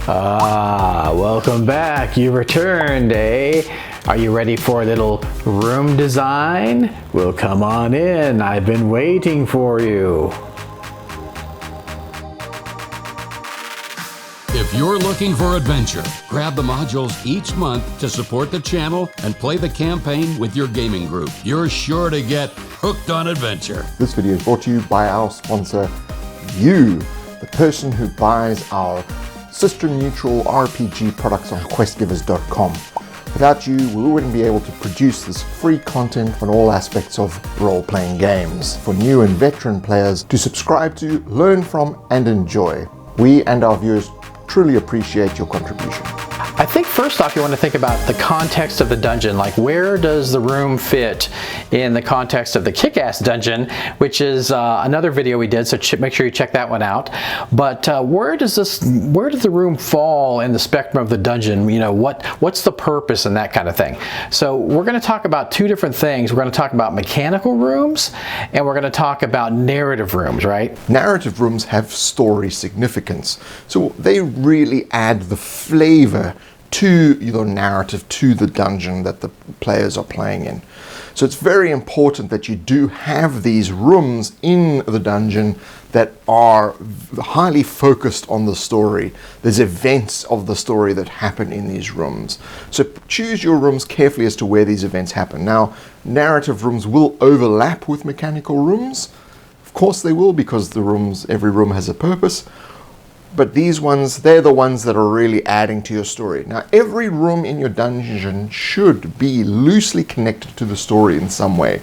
Welcome back. You returned, eh? Are you ready for a little room design? Well, come on in. I've been waiting for you. If you're looking for adventure, grab the modules each month to support the channel and play the campaign with your gaming group. You're sure to get hooked on adventure. This video is brought to you by our sponsor, you, the person who buys our sister-neutral RPG products on questgivers.com. Without you, we wouldn't be able to produce this free content on all aspects of role-playing games for new and veteran players to subscribe to, learn from, and enjoy. We and our viewers truly appreciate your contribution. I think first off you want to think about the context of the dungeon, like where does the room fit in the context of the Kick-Ass dungeon, which is another video we did, so make sure you check that one out. But where does the room fall in the spectrum of the dungeon? You know, what's the purpose and that kind of thing. So we're going to talk about two different things. We're going to talk about mechanical rooms and we're going to talk about narrative rooms, right? Narrative rooms have story significance, so they really add the flavor to the narrative, to the dungeon that the players are playing in. So it's very important that you do have these rooms in the dungeon that are highly focused on the story. There's events of the story that happen in these rooms. So choose your rooms carefully as to where these events happen. Now, narrative rooms will overlap with mechanical rooms. Of course they will, because every room has a purpose. But these ones, they're the ones that are really adding to your story. Now, every room in your dungeon should be loosely connected to the story in some way.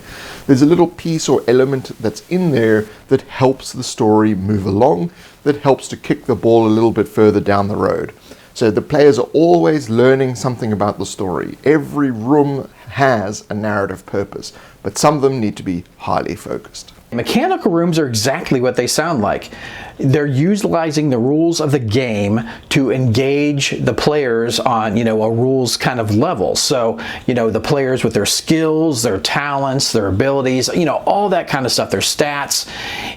There's a little piece or element that's in there that helps the story move along, that helps to kick the ball a little bit further down the road. So the players are always learning something about the story. Every room has a narrative purpose, but some of them need to be highly focused. Mechanical rooms are exactly what they sound like. They're utilizing the rules of the game to engage the players on, a rules kind of level. So, the players with their skills, their talents, their abilities, all that kind of stuff, their stats.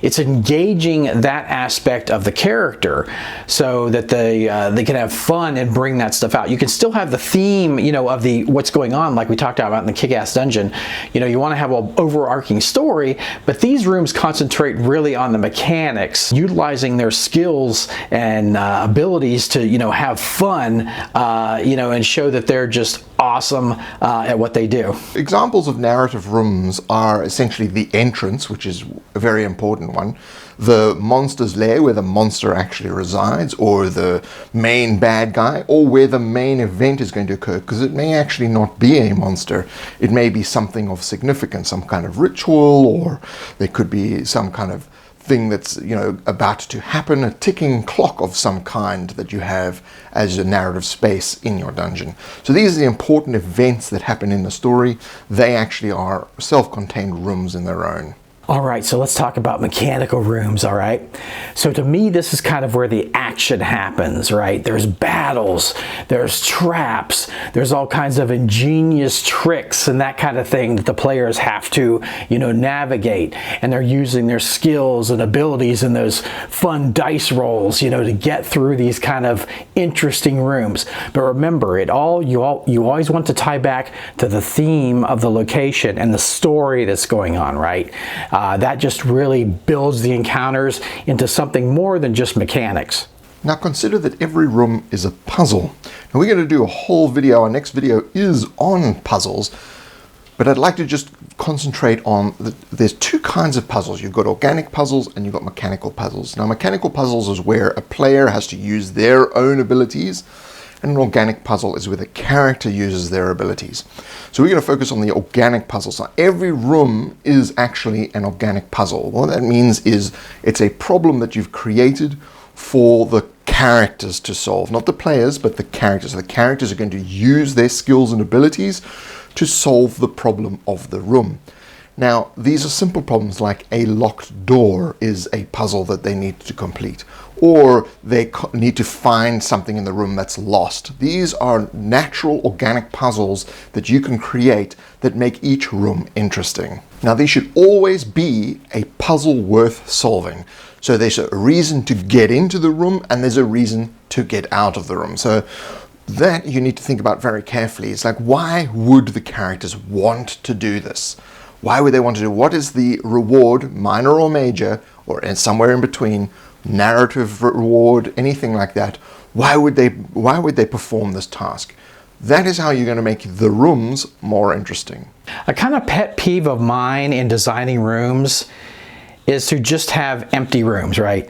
It's engaging that aspect of the character so that they can have fun and bring that stuff out. You can still have the theme, of what's going on, like we talked about in the Kick-Ass dungeon. You want to have an overarching story, but these rooms concentrate really on the mechanics, utilizing their skills and abilities to have fun, and show that they're just awesome at what they do. Examples of narrative rooms are essentially the entrance, which is a very important one, the monster's lair, where the monster actually resides, or the main bad guy, or where the main event is going to occur, because it may actually not be a monster. It may be something of significance, some kind of ritual, or there could be some kind of thing that's about to happen, a ticking clock of some kind that you have as a narrative space in your dungeon. So these are the important events that happen in the story. They actually are self-contained rooms in their own. All right, so let's talk about mechanical rooms, all right? So to me, this is kind of where the action happens, right? There's battles, there's traps, there's all kinds of ingenious tricks and that kind of thing that the players have to, navigate. And they're using their skills and abilities and those fun dice rolls, to get through these kind of interesting rooms. But remember, you always want to tie back to the theme of the location and the story that's going on, right? That just really builds the encounters into something more than just mechanics. Now consider that every room is a puzzle. Now we're going to do a whole video, our next video is on puzzles, but I'd like to just concentrate on, there's two kinds of puzzles. You've got organic puzzles and you've got mechanical puzzles. Now mechanical puzzles is where a player has to use their own abilities, and an organic puzzle is where the character uses their abilities. So we're going to focus on the organic puzzles. Now, every room is actually an organic puzzle. What that means is it's a problem that you've created for the characters to solve. Not the players, but the characters. So the characters are going to use their skills and abilities to solve the problem of the room. Now, these are simple problems like a locked door is a puzzle that they need to complete, or they need to find something in the room that's lost. These are natural organic puzzles that you can create that make each room interesting. Now, these should always be a puzzle worth solving. So there's a reason to get into the room and there's a reason to get out of the room. So that you need to think about very carefully. It's like, why would the characters want to do this? Why would they want to do? What is the reward, minor or major, or somewhere in between, narrative reward, anything like that? Why would they perform this task? That is how you're going to make the rooms more interesting. A kind of pet peeve of mine in designing rooms is to just have empty rooms, right?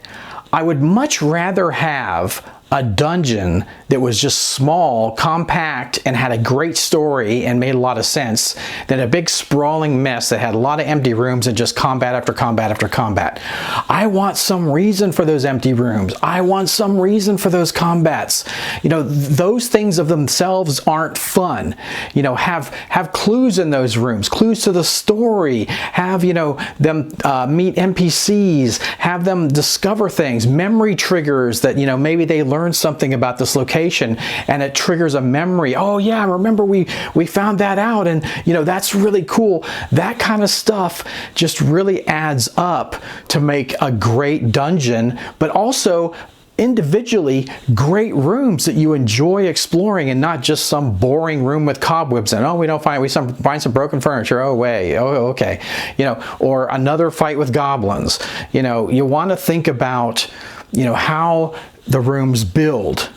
I would much rather have a dungeon that was just small, compact, and had a great story and made a lot of sense than a big sprawling mess that had a lot of empty rooms and just combat after combat after combat. I want some reason for those empty rooms. I want some reason for those combats. You know, those things of themselves aren't fun. You know, have clues in those rooms, clues to the story, have, you know, them meet NPCs, have them discover things, memory triggers that, you know, maybe they learn something about this location and it triggers a memory. Oh yeah, remember we found that out, and you know, that's really cool. That kind of stuff just really adds up to make a great dungeon, but also individually great rooms that you enjoy exploring, and not just some boring room with cobwebs in. Oh, we find some broken furniture. Oh, way. Oh, okay. You know, or another fight with goblins. You know, you want to think about, you know, how the rooms build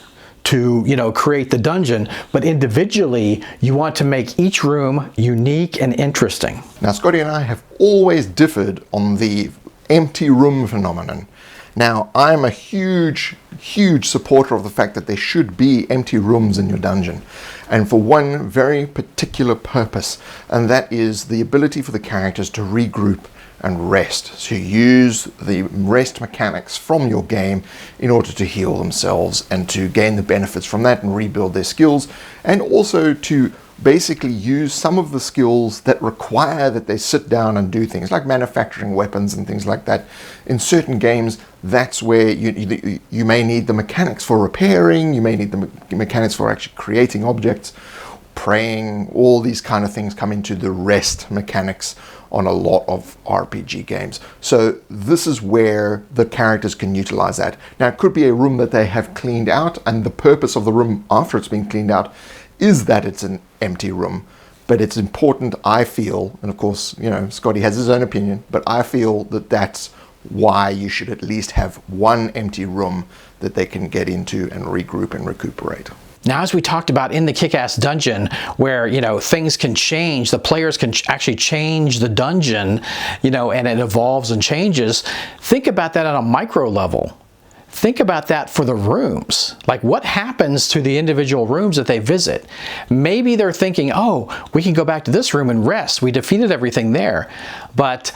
to, you know, create the dungeon, but individually you want to make each room unique and interesting. Now, Scotty and I have always differed on the empty room phenomenon. Now, I'm a huge supporter of the fact that there should be empty rooms in your dungeon, and for one very particular purpose, and that is the ability for the characters to regroup and rest. So use the rest mechanics from your game in order to heal themselves and to gain the benefits from that and rebuild their skills, and also to basically use some of the skills that require that they sit down and do things like manufacturing weapons and things like that. In certain games, that's where you may need the mechanics for repairing, you may need the mechanics for actually creating objects, praying, all these kind of things come into the rest mechanics on a lot of RPG games. So this is where the characters can utilize that. Now, it could be a room that they have cleaned out, and the purpose of the room after it's been cleaned out is that it's an empty room. But it's important, I feel, and of course, you know, Scotty has his own opinion, but I feel that that's why you should at least have one empty room that they can get into and regroup and recuperate. Now, as we talked about in the Kick-Ass Dungeon, where, you know, things can change, the players can actually change the dungeon, you know, and it evolves and changes. Think about that on a micro level. Think about that for the rooms. Like, what happens to the individual rooms that they visit? Maybe they're thinking, oh, we can go back to this room and rest. We defeated everything there. But,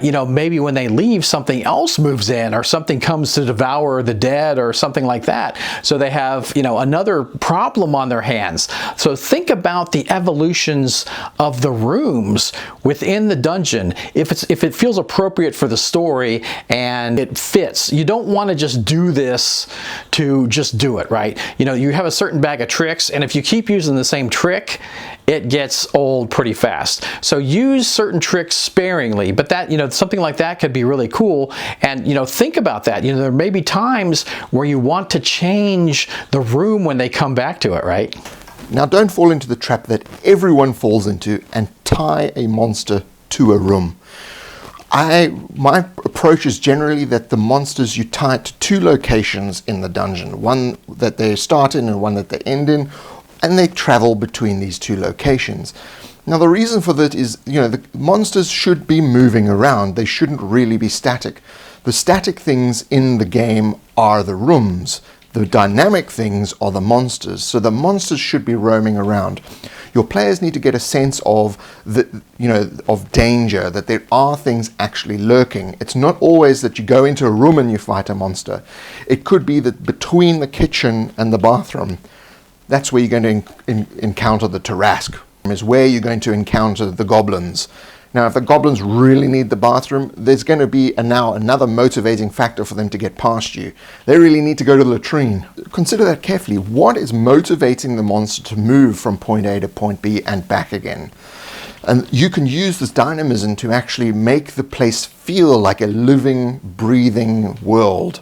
you know, maybe when they leave, something else moves in, or something comes to devour the dead, or something like that. So they have, you know, another problem on their hands. So think about the evolutions of the rooms within the dungeon. If it feels appropriate for the story and it fits, you don't want to just do this to just do it, right? You know, you have a certain bag of tricks, and if you keep using the same trick, it gets old pretty fast. So use certain tricks sparingly, but that, you know, something like that could be really cool. And, you know, think about that. You know, there may be times where you want to change the room when they come back to it, right? Now, don't fall into the trap that everyone falls into and tie a monster to a room. My approach is generally that the monsters you tie to two locations in the dungeon, one that they start in and one that they end in, and they travel between these two locations. Now, the reason for that is, you know, the monsters should be moving around. They shouldn't really be static. The static things in the game are the rooms. The dynamic things are the monsters. So the monsters should be roaming around. Your players need to get a sense of of danger, that there are things actually lurking. It's not always that you go into a room and you fight a monster. It could be that between the kitchen and the bathroom, that's where you're going to encounter the Tarrasque, is where you're going to encounter the goblins. Now, if the goblins really need the bathroom, there's going to be now another motivating factor for them to get past you. They really need to go to the latrine. Consider that carefully. What is motivating the monster to move from point A to point B and back again? And you can use this dynamism to actually make the place feel like a living, breathing world.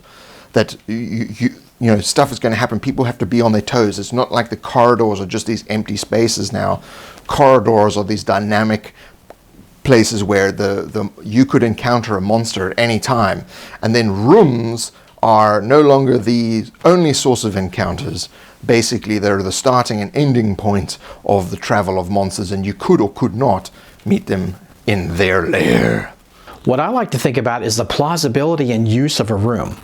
That you know, stuff is going to happen. People have to be on their toes. It's not like the corridors are just these empty spaces now. Corridors are these dynamic places where you could encounter a monster at any time. And then rooms are no longer the only source of encounters. Basically, they're the starting and ending point of the travel of monsters, and you could or could not meet them in their lair. What I like to think about is the plausibility and use of a room.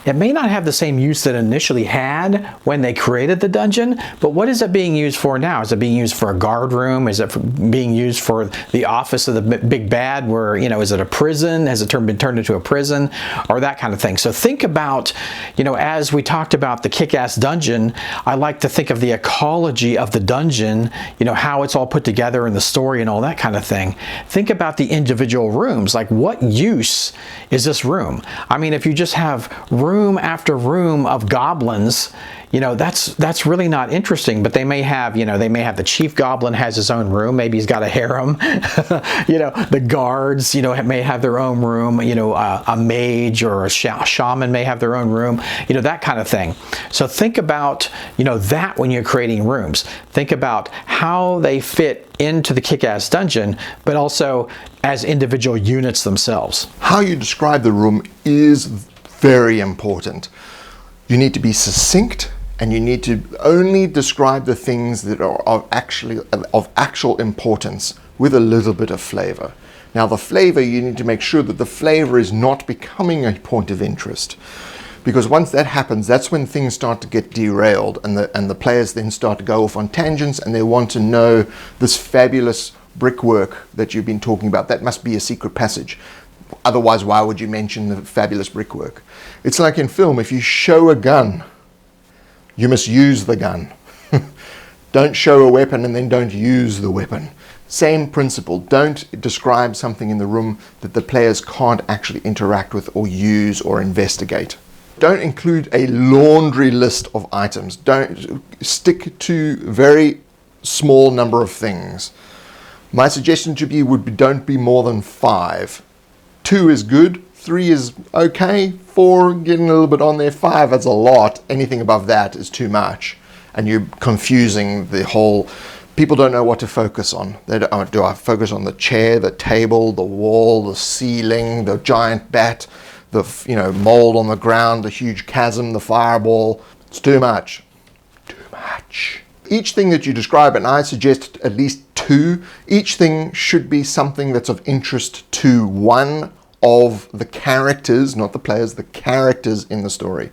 It may not have the same use that it initially had when they created the dungeon, but what is it being used for now? Is it being used for a guard room? Is it being used for the office of the big bad where, you know, is it a prison? Has it been turned into a prison? Or that kind of thing. So think about, you know, as we talked about the kick-ass dungeon, I like to think of the ecology of the dungeon, you know, how it's all put together in the story and all that kind of thing. Think about the individual rooms, like what use is this room? I mean, if you just have room after room of goblins, you know, that's really not interesting. But they may have, you know, they may have the chief goblin has his own room. Maybe he's got a harem. You know, the guards, you know, may have their own room. You know, a mage or a shaman may have their own room. You know, that kind of thing. So think about, you know, that when you're creating rooms. Think about how they fit into the kick-ass dungeon, but also as individual units themselves. How you describe the room is very important. You need to be succinct, and you need to only describe the things that are of actual importance with a little bit of flavor. Now, the flavor, you need to make sure that the flavor is not becoming a point of interest. Because once that happens, that's when things start to get derailed, and the players then start to go off on tangents, and they want to know this fabulous brickwork that you've been talking about. That must be a secret passage. Otherwise, why would you mention the fabulous brickwork? It's like in film, if you show a gun, you must use the gun. Don't show a weapon and then don't use the weapon. Same principle. Don't describe something in the room that the players can't actually interact with or use or investigate. Don't include a laundry list of items. Don't stick to very small number of things. My suggestion to you would be don't be more than 5. 2 is good, 3 is okay, 4 getting a little bit on there, 5 that's a lot. Anything above that is too much, and you're confusing the whole. People don't know what to focus on. Do I focus on the chair, the table, the wall, the ceiling, the giant bat, the mold on the ground, the huge chasm, the fireball? It's too much. Too much. Each thing that you describe, and I suggest at least 2, each thing should be something that's of interest to one of the characters, not the players, the characters in the story.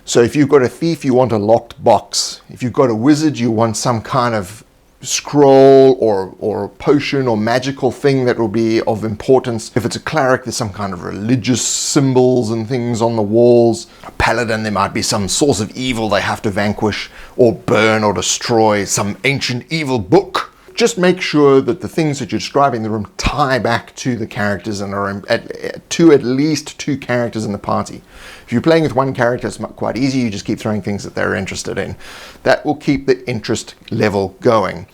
So if you've got a thief, you want a locked box. If you've got a wizard, you want some kind of scroll or potion or magical thing that will be of importance. If it's a cleric, there's some kind of religious symbols and things on the walls. A paladin, there might be some source of evil they have to vanquish or burn or destroy, some ancient evil book. Just make sure that the things that you're describing in the room tie back to the characters and are to at least 2 characters in the party. If you're playing with one character, it's quite easy. You just keep throwing things that they're interested in. That will keep the interest level going.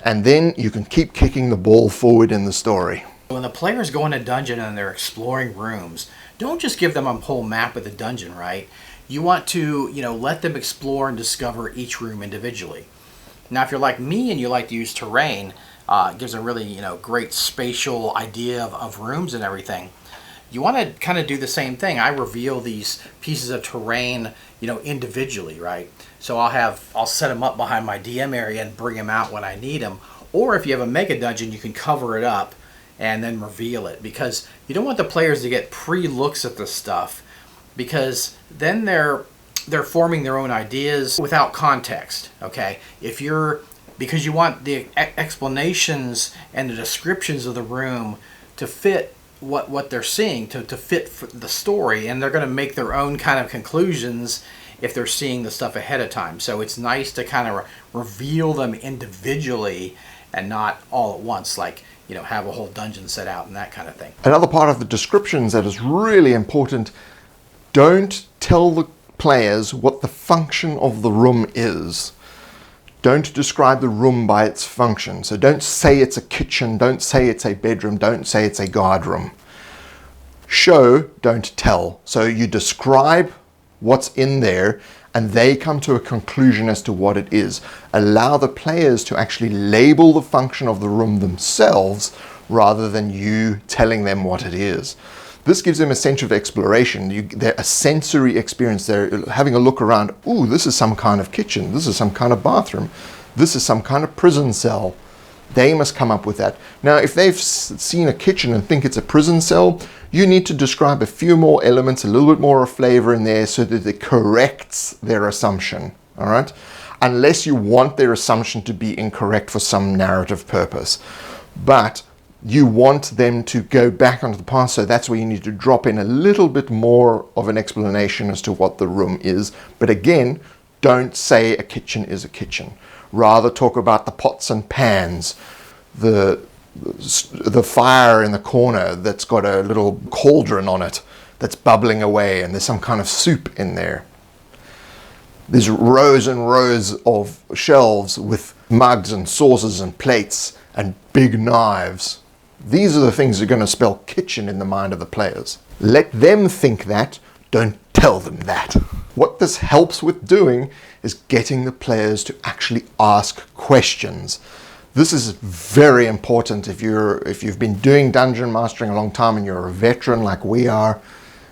And then you can keep kicking the ball forward in the story. When the players go in a dungeon and they're exploring rooms, don't just give them a whole map of the dungeon, right? You want to, let them explore and discover each room individually. Now, if you're like me and you like to use terrain, it gives a really, great spatial idea of rooms and everything. You want to kind of do the same thing. I reveal these pieces of terrain, individually, right? So I'll set them up behind my DM area and bring them out when I need them. Or if you have a mega dungeon, you can cover it up and then reveal it, because you don't want the players to get pre-looks at the stuff, because then they're forming their own ideas without context, okay? Because you want the explanations and the descriptions of the room to fit what they're seeing, to fit the story, and they're going to make their own kind of conclusions if they're seeing the stuff ahead of time. So it's nice to kind of reveal them individually and not all at once, like, have a whole dungeon set out and that kind of thing. Another part of the descriptions that is really important, don't tell the players what the function of the room is. Don't describe the room by its function. So don't say it's a kitchen, don't say it's a bedroom, don't say it's a guard room. Show, don't tell. So you describe what's in there and they come to a conclusion as to what it is. Allow the players to actually label the function of the room themselves rather than you telling them what it is. This gives them a sense of exploration. They're a sensory experience. They're having a look around. Ooh, this is some kind of kitchen. This is some kind of bathroom. This is some kind of prison cell. They must come up with that. Now, if they've seen a kitchen and think it's a prison cell, you need to describe a few more elements, a little bit more of flavor in there so that it corrects their assumption, all right? Unless you want their assumption to be incorrect for some narrative purpose. But you want them to go back onto the past, so that's where you need to drop in a little bit more of an explanation as to what the room is. But again, don't say a kitchen is a kitchen. Rather talk about the pots and pans, the fire in the corner that's got a little cauldron on it that's bubbling away and there's some kind of soup in there. There's rows and rows of shelves with mugs and saucers and plates and big knives. These are the things that are going to spell kitchen in the mind of the players. Let them think that, don't tell them that. What this helps with doing is getting the players to actually ask questions. This is very important if you've been doing dungeon mastering a long time and you're a veteran like we are.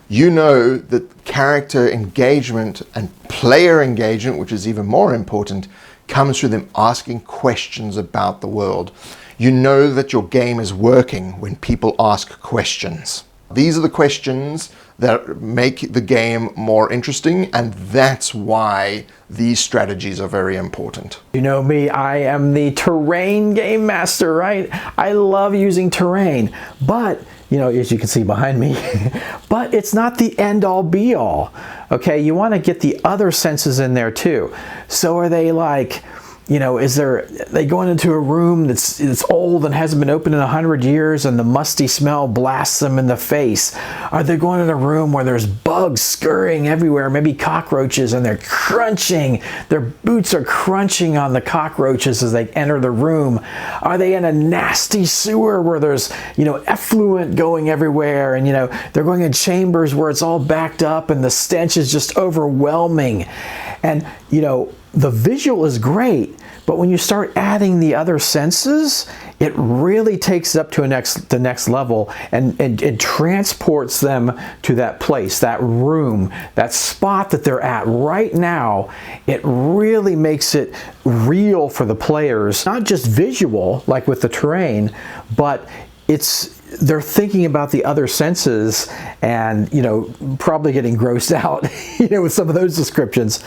You know that character engagement and player engagement, which is even more important, comes through them asking questions about the world. You know that your game is working when people ask questions. These are the questions that make the game more interesting, and that's why these strategies are very important. You know me, I am the terrain game master, right? I love using terrain, but, you know, as you can see behind me, but it's not the end-all be-all, okay? You want to get the other senses in there too. So are they like, you know, they going into a room that's old and hasn't been opened in 100 years and the musty smell blasts them in the face? Are they going in a room where there's bugs scurrying everywhere, maybe cockroaches, and they're crunching, their boots are crunching on the cockroaches as they enter the room? Are they in a nasty sewer where there's, you know, effluent going everywhere, and, you know, they're going in chambers where it's all backed up and the stench is just overwhelming? And, you know, the visual is great, but when you start adding the other senses, it really takes it up to the next level and it transports them to that place, that room, that spot that they're at right now. It really makes it real for the players, not just visual like with the terrain, but they're thinking about the other senses and, you know, probably getting grossed out, you know, with some of those descriptions.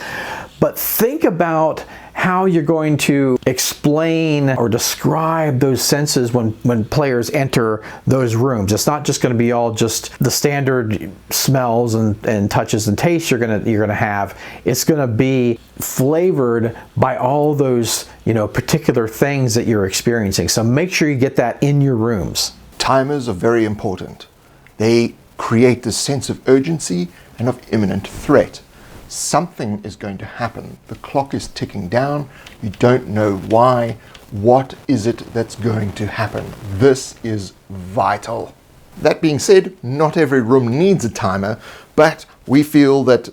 But think about how you're going to explain or describe those senses when players enter those rooms. It's not just going to be all just the standard smells and touches and tastes you're gonna have. It's going to be flavored by all those, you know, particular things that you're experiencing. So make sure you get that in your rooms. Timers are very important. They create this sense of urgency and of imminent threat. Something is going to happen. The clock is ticking down. You don't know why. What is it that's going to happen? This is vital. That being said, not every room needs a timer, but we feel that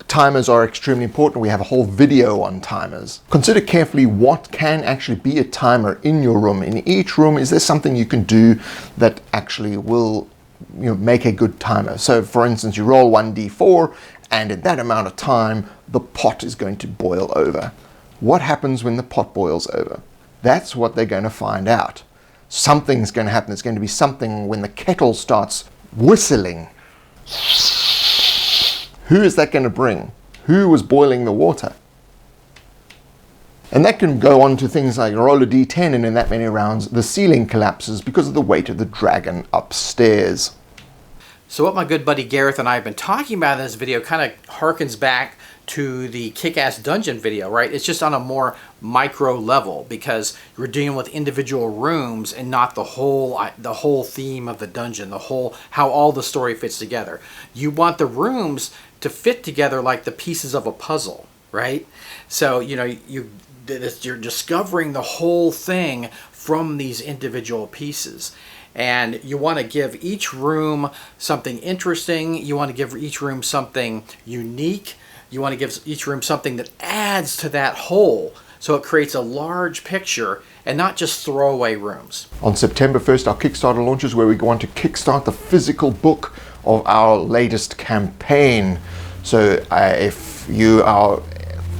timers are extremely important. We have a whole video on timers. Consider carefully what can actually be a timer in your room. In each room, is there something you can do that actually will, you know, make a good timer? So for instance, you roll 1d4 and in that amount of time, the pot is going to boil over. What happens when the pot boils over? That's what they're going to find out. Something's going to happen. There's going to be something when the kettle starts whistling. Who is that going to bring? Who was boiling the water? And that can go on to things like roll a d10, and in that many rounds, the ceiling collapses because of the weight of the dragon upstairs. So what my good buddy Gareth and I have been talking about in this video kind of harkens back to the Kick-Ass Dungeon video, right? It's just on a more micro level because you're dealing with individual rooms and not the whole theme of the dungeon, how all the story fits together. You want the rooms to fit together like the pieces of a puzzle. right? So, you know, you're discovering the whole thing from these individual pieces. And you want to give each room something interesting. You want to give each room something unique. You want to give each room something that adds to that whole, so it creates a large picture and not just throwaway rooms. On September 1st, our Kickstarter launches, where we go on to kickstart the physical book of our latest campaign. So if you are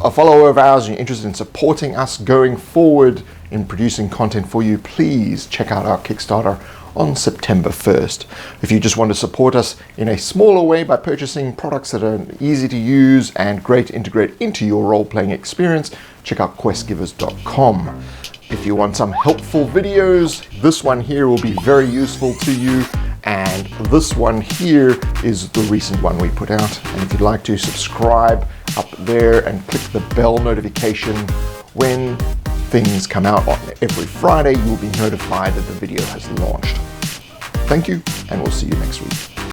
a follower of ours and you're interested in supporting us going forward in producing content for you, please check out our Kickstarter on September 1st. If you just want to support us in a smaller way by purchasing products that are easy to use and great to integrate into your role-playing experience, check out questgivers.com. If you want some helpful videos, this one here will be very useful to you, and this one here is the recent one we put out. And if you'd like to subscribe up there and click the bell notification when things come out on every Friday, you'll be notified that the video has launched. Thank you, and we'll see you next week.